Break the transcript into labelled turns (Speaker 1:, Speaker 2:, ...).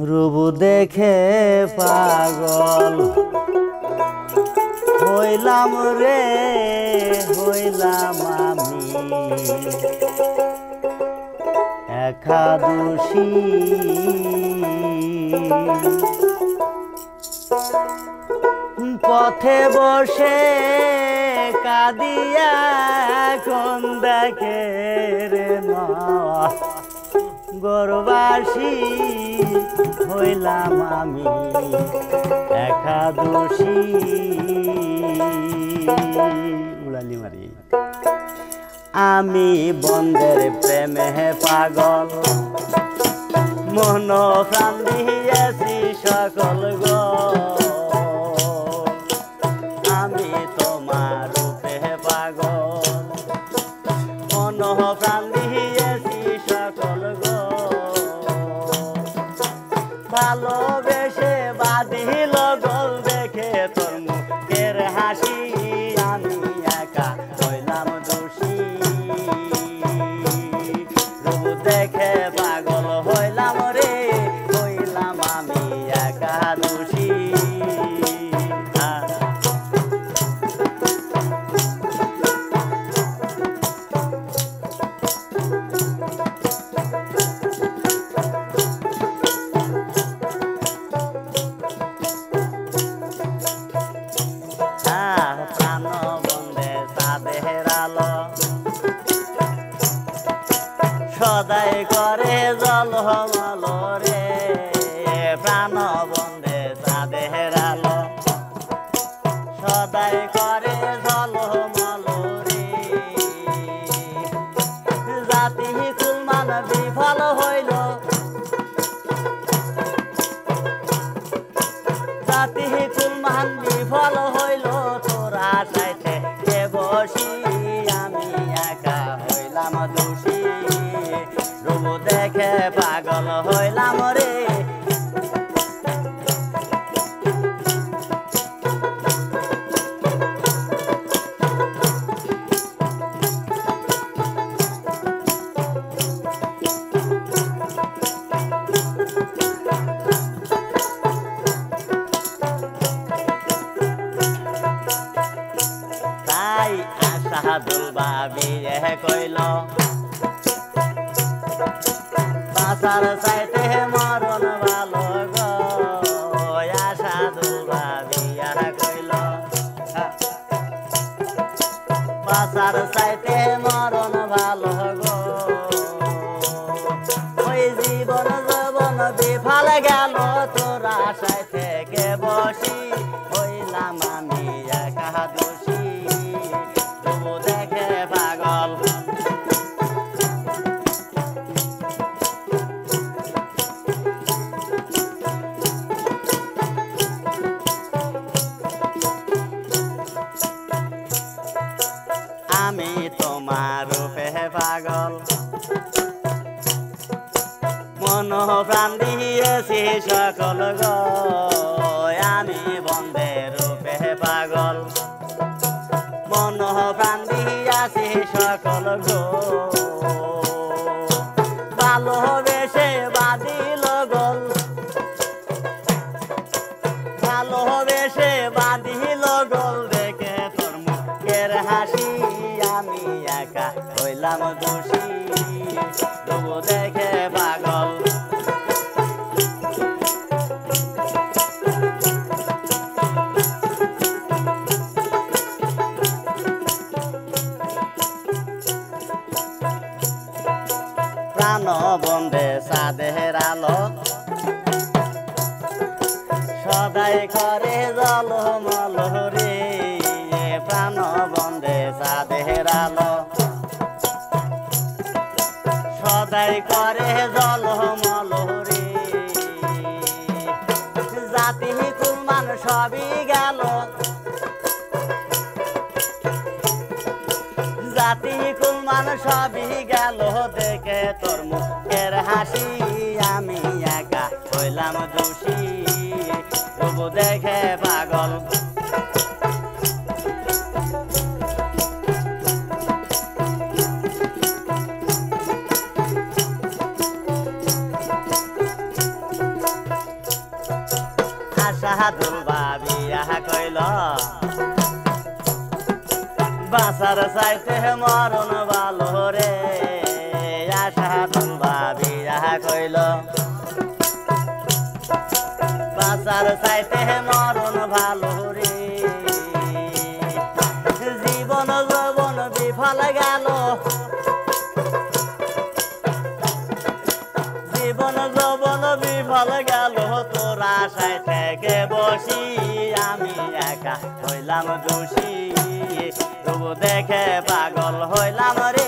Speaker 1: রূপ দেখে পাগল হইলাম রে, হইলাম আমি একাদশী। পথে বসে কাঁদিয়া এখন দেখে রে মা গরবাসী হইলাম আমি একাদশী। উড়ালি মারি আমি বন্দের প্রেমে পাগল, মন প্রাণ দিয়েছি সকল গো। আমি তোমার রূপে পাগল, মন প্রাণ দিয়েছি সকল গো। ভালোবেসে বাঁধিল গোল দেখে তোর মুখের হাসি, আমি একা হইলাম দোষী। রূপ দেখে পাগল হইলাম রে, হইলাম আমি একাদশী। প্রাণ বন্দে চাঁদের আলো সদাই করে জলমল রে। প্রাণ বন্দে চাঁদের আলো সদাই করে জলমল রে। জাতি কুলমান বিফল হইল, জাতি কুলমান বিফল হইল তোর আশাইতে কে বসি, আমি একা হইলাম দোষী। রূপ দেখে পাগল হইলাম রে, তাই আশা দুলবাবি কইল বাসার চাইতে মরণ ভালো গো। আশা দুলবাবি কইল বাসার চাইতে মরণ ভালো গো। ওই জীবন যৌবন বিফল গেল তোর আশায় থেকে বসি, হইলাম আমি একাদশী। রূপ দেখে পাগল আমি তোমার রূপে পাগল, মন প্রাণ দিয়েছি সকল গো। আমি বন্দের রূপে পাগল, মন প্রাণ দিয়েছি সকল গো। ভালোবেসে বাঁধিল গোল, ভালোবেসে বাঁধিল গোল দেখে তোর মুখের হাসি, আমি একা হইলাম দোষী। রূপ দেখে পাগল প্রাণ বন্দে চাঁদের আলো সদাই করে জলমল রে। প্রাণ বন্দে চাঁদের আলো সদাই করে জলমল রে। জাতি কুলমান সবই গেল, জাতি কুলমান সবই গেল দেখে তোর মুখের হাসি, আমি একা হইলাম দোষী। রূপ দেখে পাগল সাধুল ভাবিয়া কইল বাসার চাইতে মরণ ভালো রে সাধুল ভাবিয়া কইল বাসার চাইতে মরণ ভালো রে জীবন যৌবন বিফল গেল জীবন যৌবন বিফল গেল তোর আশায় থেকে বসি আমি একা হইলাম দোষী তবু দেখে পাগল হইলাম রে